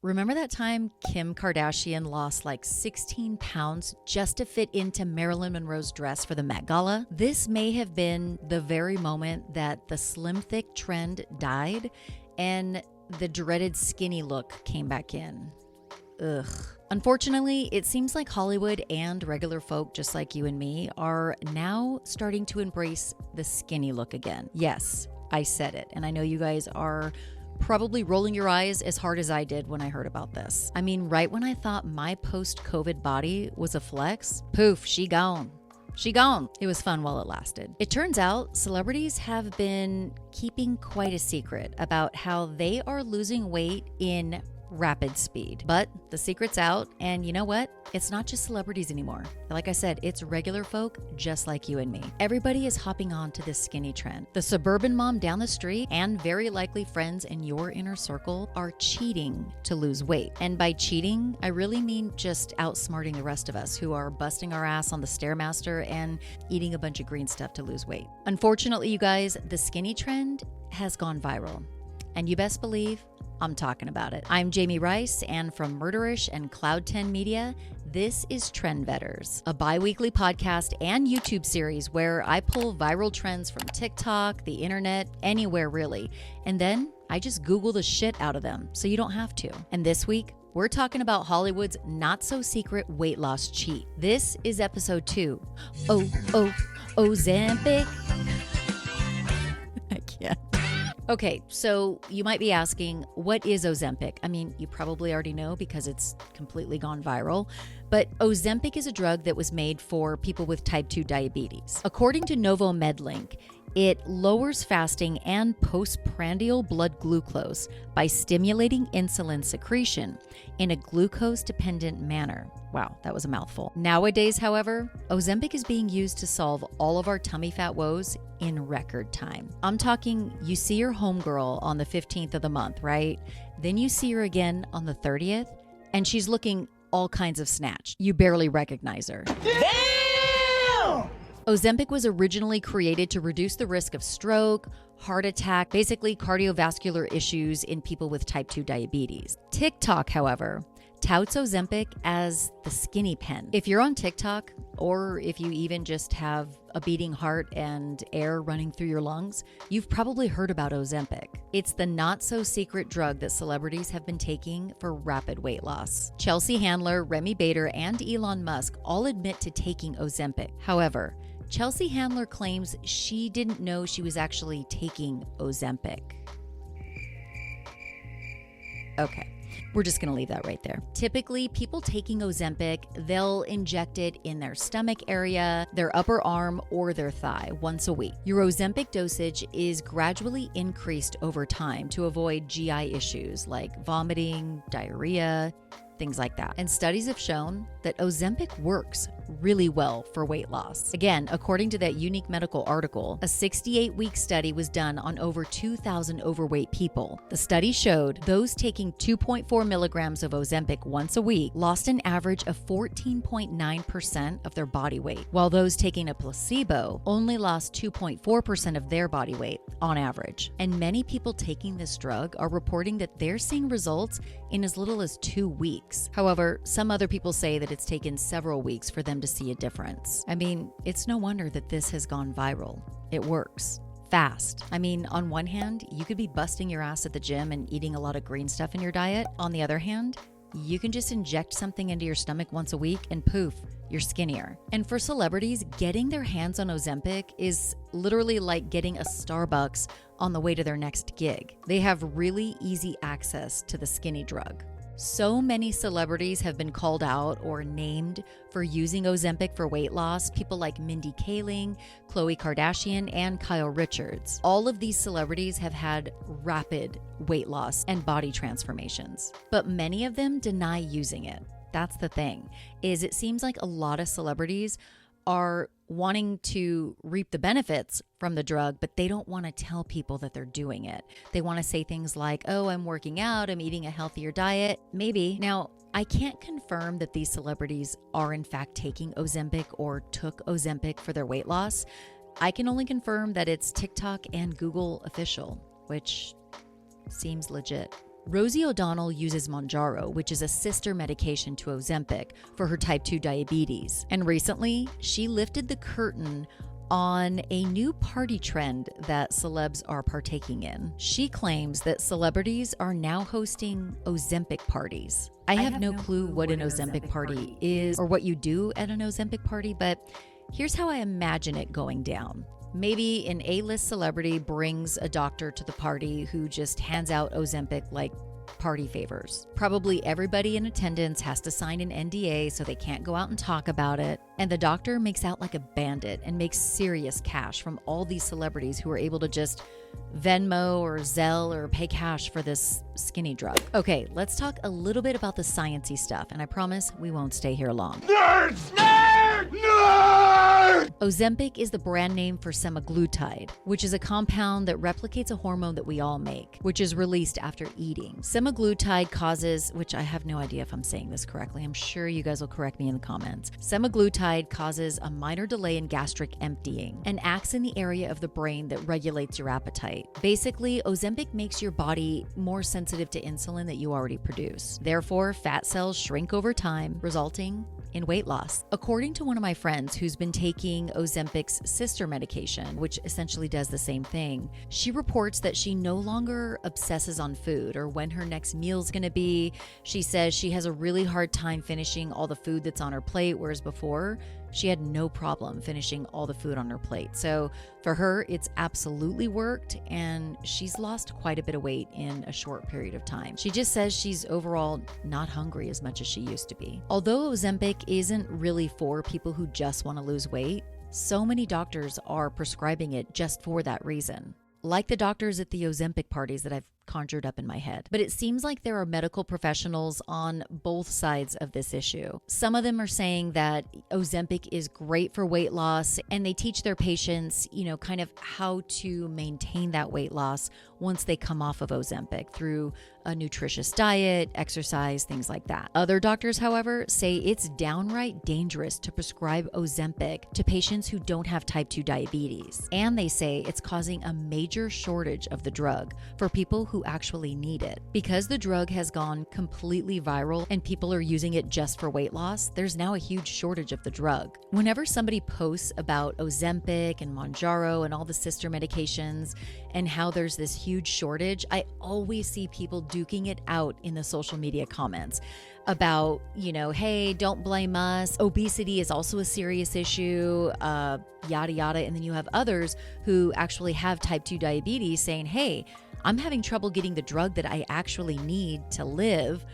Remember that time Kim Kardashian lost like 16 pounds just to fit into Marilyn Monroe's dress for the Met Gala? This may have been the very moment that the slim thick trend died and the dreaded skinny look came back in. Ugh. Unfortunately, it seems like Hollywood and regular folk just like you and me are now starting to embrace the skinny look again. Yes, I said it, and I know you guys are probably rolling your eyes as hard as I did when I heard about this. I mean, right when I thought my post-COVID body was a flex, poof, she gone. She gone. It was fun while it lasted. It turns out celebrities have been keeping quite a secret about how they are losing weight in rapid speed. But the secret's out, and you know what? It's not just celebrities anymore. Like I said, it's regular folk just like you and me. Everybody is hopping on to this skinny trend. The suburban mom down the street and very likely friends in your inner circle are cheating to lose weight. And by cheating, I really mean just outsmarting the rest of us who are busting our ass on the Stairmaster and eating a bunch of green stuff to lose weight. Unfortunately, you guys, the skinny trend has gone viral. And you best believe I'm talking about it. I'm Jamie Rice, and from Murderish and Cloud 10 Media, this is Trendvetters, a bi-weekly podcast and YouTube series where I pull viral trends from TikTok, the internet, anywhere really. And then I just Google the shit out of them so you don't have to. And this week, we're talking about Hollywood's not-so-secret weight loss cheat. This is episode 2. Ozempic. I can't. Okay, so you might be asking, what is Ozempic? I mean, you probably already know because it's completely gone viral, but Ozempic is a drug that was made for people with type 2 diabetes. According to Novo Medlink, it lowers fasting and postprandial blood glucose by stimulating insulin secretion in a glucose-dependent manner. Wow, that was a mouthful. Nowadays, however, Ozempic is being used to solve all of our tummy fat woes in record time. I'm talking, you see your homegirl on the 15th of the month, right? Then you see her again on the 30th, and she's looking all kinds of snatched. You barely recognize her. Damn! Ozempic was originally created to reduce the risk of stroke, heart attack, basically cardiovascular issues in people with type 2 diabetes. TikTok, however, touts Ozempic as the skinny pen. If you're on TikTok, or if you even just have a beating heart and air running through your lungs, you've probably heard about Ozempic. It's the not-so-secret drug that celebrities have been taking for rapid weight loss. Chelsea Handler, Remy Bader, and Elon Musk all admit to taking Ozempic. However, Chelsea Handler claims she didn't know she was actually taking Ozempic. Okay. We're just going to leave that right there. Typically, people taking Ozempic, they'll inject it in their stomach area, their upper arm, or their thigh once a week. Your Ozempic dosage is gradually increased over time to avoid GI issues like vomiting, diarrhea, things like that. And studies have shown that Ozempic works really well for weight loss. Again, according to that unique medical article, a 68-week study was done on over 2,000 overweight people. The study showed those taking 2.4 milligrams of Ozempic once a week lost an average of 14.9% of their body weight, while those taking a placebo only lost 2.4% of their body weight on average. And many people taking this drug are reporting that they're seeing results in as little as 2 weeks. However, some other people say that it's taken several weeks for them to see a difference. I mean, it's no wonder that this has gone viral. It works fast. I mean, on one hand, you could be busting your ass at the gym and eating a lot of green stuff in your diet. On the other hand, you can just inject something into your stomach once a week and poof, you're skinnier. And for celebrities, getting their hands on Ozempic is literally like getting a Starbucks on the way to their next gig. They have really easy access to the skinny drug. So many celebrities have been called out or named for using Ozempic for weight loss. People like Mindy Kaling, Khloe Kardashian, and Kyle Richards. All of these celebrities have had rapid weight loss and body transformations, but many of them deny using it. That's the thing, is it seems like a lot of celebrities are wanting to reap the benefits from the drug, but they don't want to tell people that they're doing it. They want to say things like, oh, I'm working out, I'm eating a healthier diet. Maybe. Now, I can't confirm that these celebrities are in fact taking Ozempic or took Ozempic for their weight loss. I can only confirm that it's TikTok and Google official, which seems legit. Rosie O'Donnell uses Mounjaro, which is a sister medication to Ozempic, for her type 2 diabetes. And recently, she lifted the curtain on a new party trend that celebs are partaking in. She claims that celebrities are now hosting Ozempic parties. I have no clue what an Ozempic party is or what you do at an Ozempic party, but here's how I imagine it going down. Maybe an A-list celebrity brings a doctor to the party who just hands out Ozempic like party favors. Probably everybody in attendance has to sign an NDA so they can't go out and talk about it. And the doctor makes out like a bandit and makes serious cash from all these celebrities who are able to just Venmo or Zelle or pay cash for this skinny drug. Okay, let's talk a little bit about the sciencey stuff, and I promise we won't stay here long. Nerds! Nerd! Nerd! Ozempic is the brand name for semaglutide, which is a compound that replicates a hormone that we all make, which is released after eating. Semaglutide causes, which I have no idea if I'm saying this correctly, I'm sure you guys will correct me in the comments. Semaglutide causes a minor delay in gastric emptying and acts in the area of the brain that regulates your appetite. Basically, Ozempic makes your body more sensitive to insulin that you already produce. Therefore, fat cells shrink over time, resulting in weight loss. According to one of my friends who's been taking Ozempic's sister medication, which essentially does the same thing, she reports that she no longer obsesses on food or when her next meal's gonna be. She says she has a really hard time finishing all the food that's on her plate, whereas before, she had no problem finishing all the food on her plate. So for her, it's absolutely worked, and she's lost quite a bit of weight in a short period of time. She just says she's overall not hungry as much as she used to be. Although Ozempic isn't really for people who just want to lose weight, so many doctors are prescribing it just for that reason. Like the doctors at the Ozempic parties that I've conjured up in my head. But it seems like there are medical professionals on both sides of this issue. Some of them are saying that Ozempic is great for weight loss, and they teach their patients, kind of how to maintain that weight loss once they come off of Ozempic through a nutritious diet, exercise, things like that. Other doctors, however, say it's downright dangerous to prescribe Ozempic to patients who don't have type 2 diabetes. And they say it's causing a major shortage of the drug for people who actually need it. Because the drug has gone completely viral and people are using it just for weight loss, there's now a huge shortage of the drug. Whenever somebody posts about Ozempic and Mounjaro and all the sister medications and how there's this huge shortage, I always see people duking it out in the social media comments about, hey, don't blame us. Obesity is also a serious issue, yada, yada. And then you have others who actually have type 2 diabetes saying, hey, I'm having trouble getting the drug that I actually need to live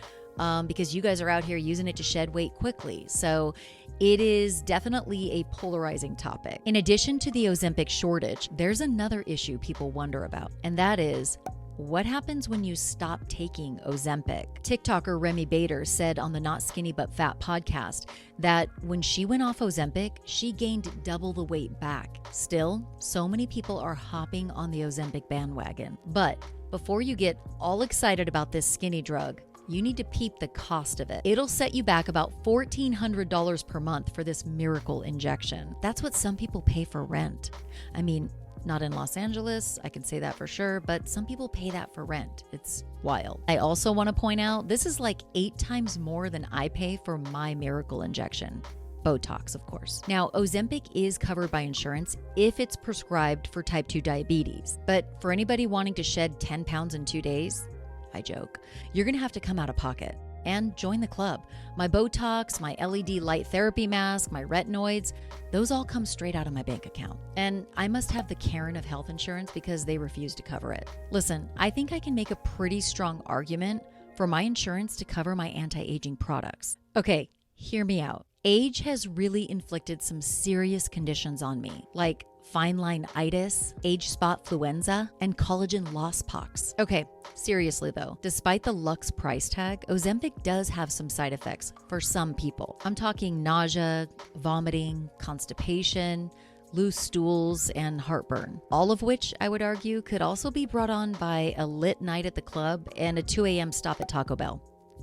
because you guys are out here using it to shed weight quickly. So it is definitely a polarizing topic. In addition to the Ozempic shortage, there's another issue people wonder about, and that is, what happens when you stop taking Ozempic? TikToker Remy Bader said on the Not Skinny But Fat podcast that when she went off Ozempic, she gained double the weight back. Still, so many people are hopping on the Ozempic bandwagon. But before you get all excited about this skinny drug, you need to peep the cost of it. It'll set you back about $1,400 per month for this miracle injection. That's what some people pay for rent. I mean, not in Los Angeles, I can say that for sure, but some people pay that for rent. It's wild. I also want to point out, this is like 8 times more than I pay for my miracle injection. Botox, of course. Now, Ozempic is covered by insurance if it's prescribed for type 2 diabetes. But for anybody wanting to shed 10 pounds in 2 days, I joke, you're going to have to come out of pocket and join the club. My Botox, my LED light therapy mask, my retinoids, those all come straight out of my bank account. And I must have the Karen of health insurance because they refuse to cover it. Listen, I think I can make a pretty strong argument for my insurance to cover my anti-aging products. Okay, hear me out. Age has really inflicted some serious conditions on me, like fine line itis, age spot fluenza, and collagen loss pox. Okay, seriously though, despite the Lux price tag, Ozempic does have some side effects for some people. I'm talking nausea, vomiting, constipation, loose stools, and heartburn, all of which I would argue could also be brought on by a lit night at the club and a 2 a.m. stop at Taco Bell.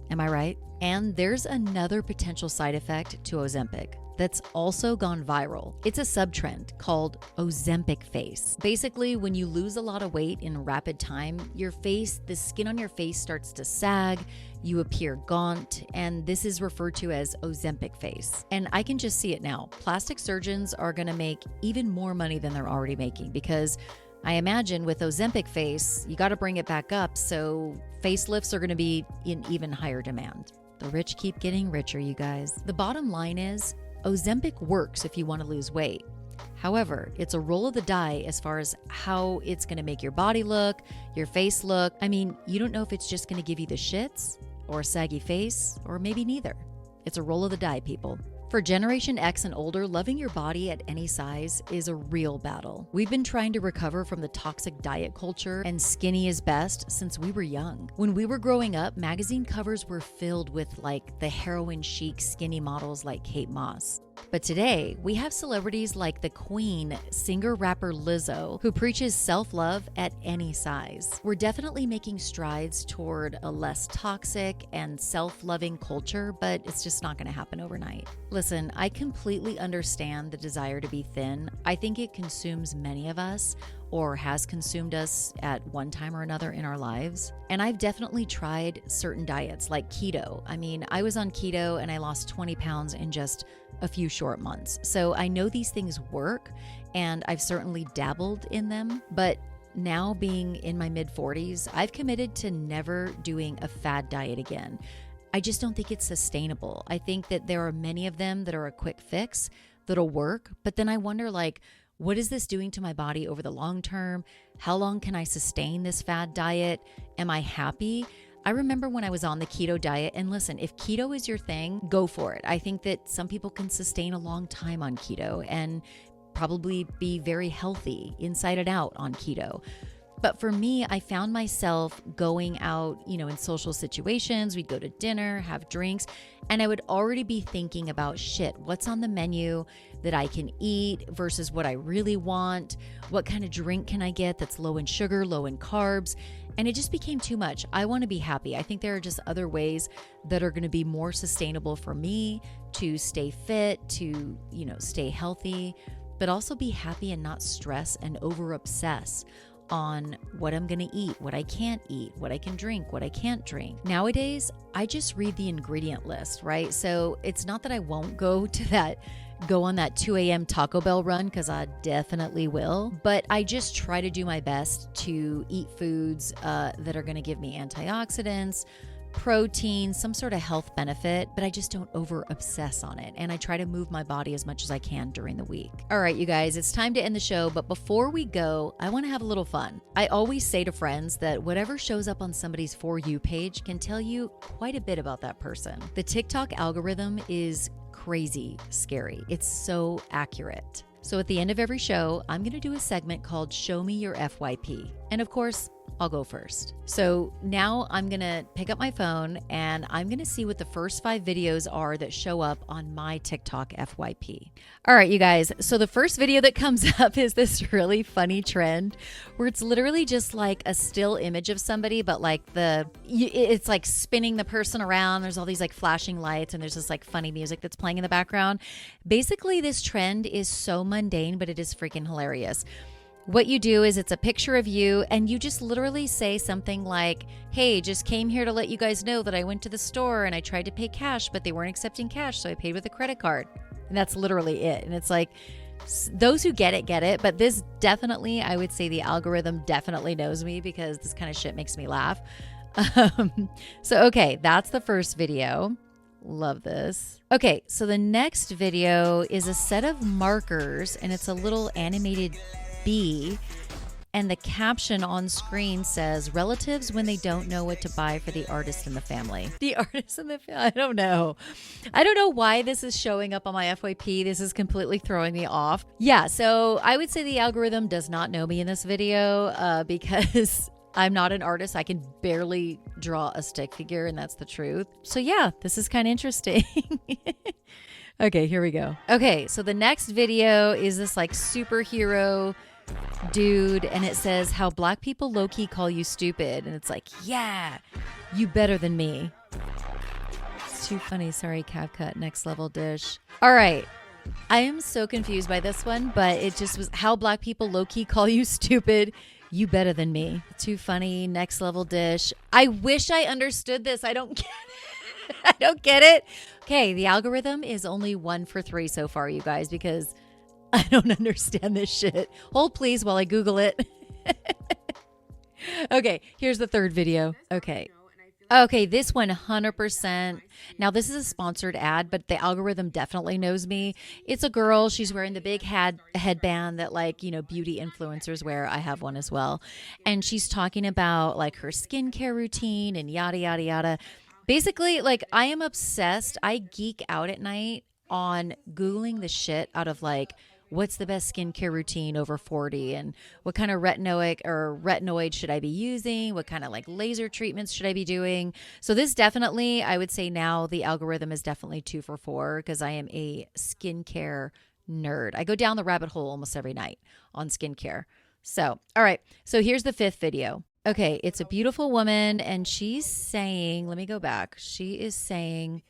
Am I right? And there's another potential side effect to Ozempic: that's also gone viral. It's a sub-trend called Ozempic face. Basically, when you lose a lot of weight in rapid time, the skin on your face starts to sag, you appear gaunt, and this is referred to as Ozempic face. And I can just see it now. Plastic surgeons are gonna make even more money than they're already making, because I imagine with Ozempic face, you gotta bring it back up, so facelifts are gonna be in even higher demand. The rich keep getting richer, you guys. The bottom line is, Ozempic works if you want to lose weight. However, it's a roll of the die as far as how it's going to make your body look, your face look. I mean, you don't know if it's just going to give you the shits or a saggy face, or maybe neither. It's a roll of the die, people. For Generation X and older, loving your body at any size is a real battle. We've been trying to recover from the toxic diet culture and skinny is best since we were young. When we were growing up, magazine covers were filled with like the heroin chic skinny models like Kate Moss. But today, we have celebrities like the Queen, singer-rapper Lizzo, who preaches self-love at any size. We're definitely making strides toward a less toxic and self-loving culture, but it's just not going to happen overnight. Listen, I completely understand the desire to be thin. I think it consumes many of us, or has consumed us at one time or another in our lives. And I've definitely tried certain diets like keto. I mean, I was on keto and I lost 20 pounds in just a few short months. So I know these things work and I've certainly dabbled in them, but now being in my mid-40s, I've committed to never doing a fad diet again. I just don't think it's sustainable. I think that there are many of them that are a quick fix that'll work, but then I wonder, like, what is this doing to my body over the long term? How long can I sustain this fad diet? Am I happy? I remember when I was on the keto diet, and listen, if keto is your thing, go for it. I think that some people can sustain a long time on keto and probably be very healthy inside and out on keto. But for me, I found myself going out, in social situations. We'd go to dinner, have drinks, and I would already be thinking about what's on the menu that I can eat versus what I really want? What kind of drink can I get that's low in sugar, low in carbs? And it just became too much. I want to be happy. I think there are just other ways that are going to be more sustainable for me to stay fit, to, stay healthy, but also be happy and not stress and over obsess on what I'm going to eat, what I can't eat, what I can drink, what I can't drink. Nowadays, I just read the ingredient list, right? So it's not that I won't go on that 2 a.m. Taco Bell run, because I definitely will, but I just try to do my best to eat foods that are going to give me antioxidants, protein, some sort of health benefit, but I just don't over obsess on it. And I try to move my body as much as I can during the week. All right, you guys, it's time to end the show. But before we go, I want to have a little fun. I always say to friends that whatever shows up on somebody's For You page can tell you quite a bit about that person. The TikTok algorithm is crazy scary. It's so accurate. So at the end of every show, I'm going to do a segment called Show Me Your FYP. And of course, I'll go first. So now I'm going to pick up my phone and I'm going to see what the first 5 videos are that show up on my TikTok FYP. All right, you guys. So the first video that comes up is this really funny trend where it's literally just like a still image of somebody, but like it's like spinning the person around. There's all these like flashing lights and there's this like funny music that's playing in the background. Basically, this trend is so mundane, but it is freaking hilarious. What you do is it's a picture of you and you just literally say something like, hey, just came here to let you guys know that I went to the store and I tried to pay cash, but they weren't accepting cash, so I paid with a credit card. And that's literally it. And it's like, those who get it. But this definitely, I would say the algorithm definitely knows me because this kind of shit makes me laugh. Okay, that's the first video. Love this. Okay, so the next video is a set of markers and it's a little animated bee, and the caption on screen says, relatives when they don't know what to buy for the artist in the family. The artist in the family, I don't know why this is showing up on my FYP. This is completely throwing me off. Yeah, so I would say the algorithm does not know me in this video because I'm not an artist. I can barely draw a stick figure, and that's the truth. So yeah, this is kind of interesting. Okay, here we go. Okay, so the next video is this like superhero dude, and it says how black people low-key call you stupid, and it's like, yeah, you better than me. It's too funny. Sorry, CapCut, next level dish. All right, I am so confused by this one, but it just was how Black people low-key call you stupid. You better than me. Too funny. Next level dish. I wish I understood this. I don't get it. I don't get it. Okay, the algorithm is only 1 for 3 so far, you guys, because I don't understand this shit. Hold please while I Google it. Okay, here's the third video. Okay, this 100%. Now, this is a sponsored ad, but the algorithm definitely knows me. It's a girl. She's wearing the big headband that, like, you know, beauty influencers wear. I have one as well. And she's talking about, like, her skincare routine and yada, yada, yada. Basically, like, I am obsessed. I geek out at night on Googling the shit out of, like, what's the best skincare routine over 40 and what kind of retinoid should I be using? What kind of like laser treatments should I be doing? So this definitely, I would say now the algorithm is definitely 2 for 4 because I am a skincare nerd. I go down the rabbit hole almost every night on skincare. So, all right. So here's the 5th video. Okay. It's a beautiful woman and she's saying, let me go back. She is saying,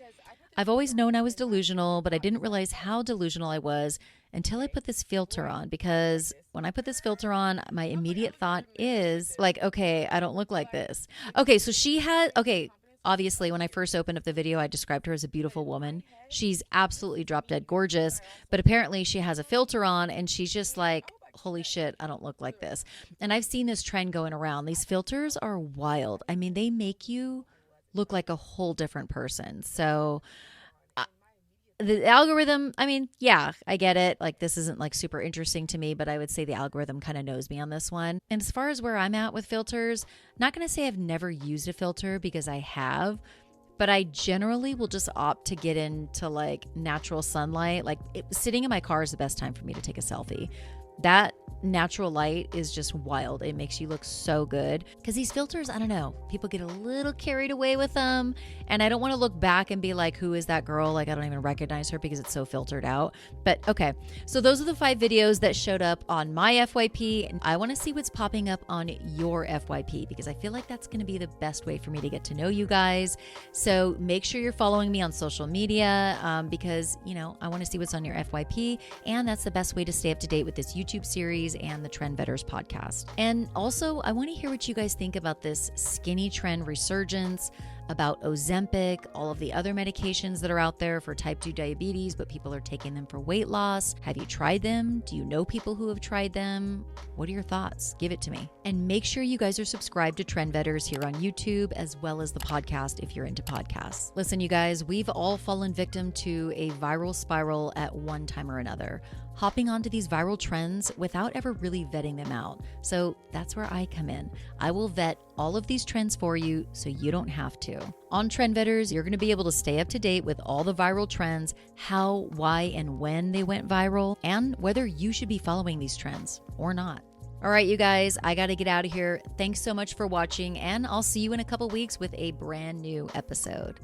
I've always known I was delusional, but I didn't realize how delusional I was until I put this filter on, because when I put this filter on, my immediate thought is like, okay, I don't look like this. Okay, so obviously when I first opened up the video, I described her as a beautiful woman. She's absolutely drop dead gorgeous, but apparently she has a filter on and she's just like, holy shit, I don't look like this. And I've seen this trend going around. These filters are wild. I mean, they make you look like a whole different person. So the algorithm, I mean, yeah, I get it. Like, this isn't like super interesting to me, but I would say the algorithm kind of knows me on this one. And as far as where I'm at with filters, not going to say I've never used a filter because I have, but I generally will just opt to get into like natural sunlight. Like sitting in my car is the best time for me to take a selfie. That natural light is just wild. It makes you look so good because these filters, I don't know, people get a little carried away with them. And I don't want to look back and be like, who is that girl? Like, I don't even recognize her because it's so filtered out. But okay, so those are the 5 videos that showed up on my FYP. And I want to see what's popping up on your FYP because I feel like that's going to be the best way for me to get to know you guys. So make sure you're following me on social media because, you know, I want to see what's on your FYP. And that's the best way to stay up to date with this YouTube series and the Trendvetters podcast. And also, I want to hear what you guys think about this skinny trend resurgence, about Ozempic, all of the other medications that are out there for type 2 diabetes, but people are taking them for weight loss. Have you tried them? Do you know people who have tried them? What are your thoughts? Give it to me. And make sure you guys are subscribed to Trendvetters here on YouTube, as well as the podcast if you're into podcasts. Listen, you guys, we've all fallen victim to a viral spiral at one time or another, hopping onto these viral trends without ever really vetting them out. So that's where I come in. I will vet all of these trends for you so you don't have to. On Trendvetters, you're going to be able to stay up to date with all the viral trends, how, why, and when they went viral, and whether you should be following these trends or not. All right, you guys, I got to get out of here. Thanks so much for watching, and I'll see you in a couple weeks with a brand new episode.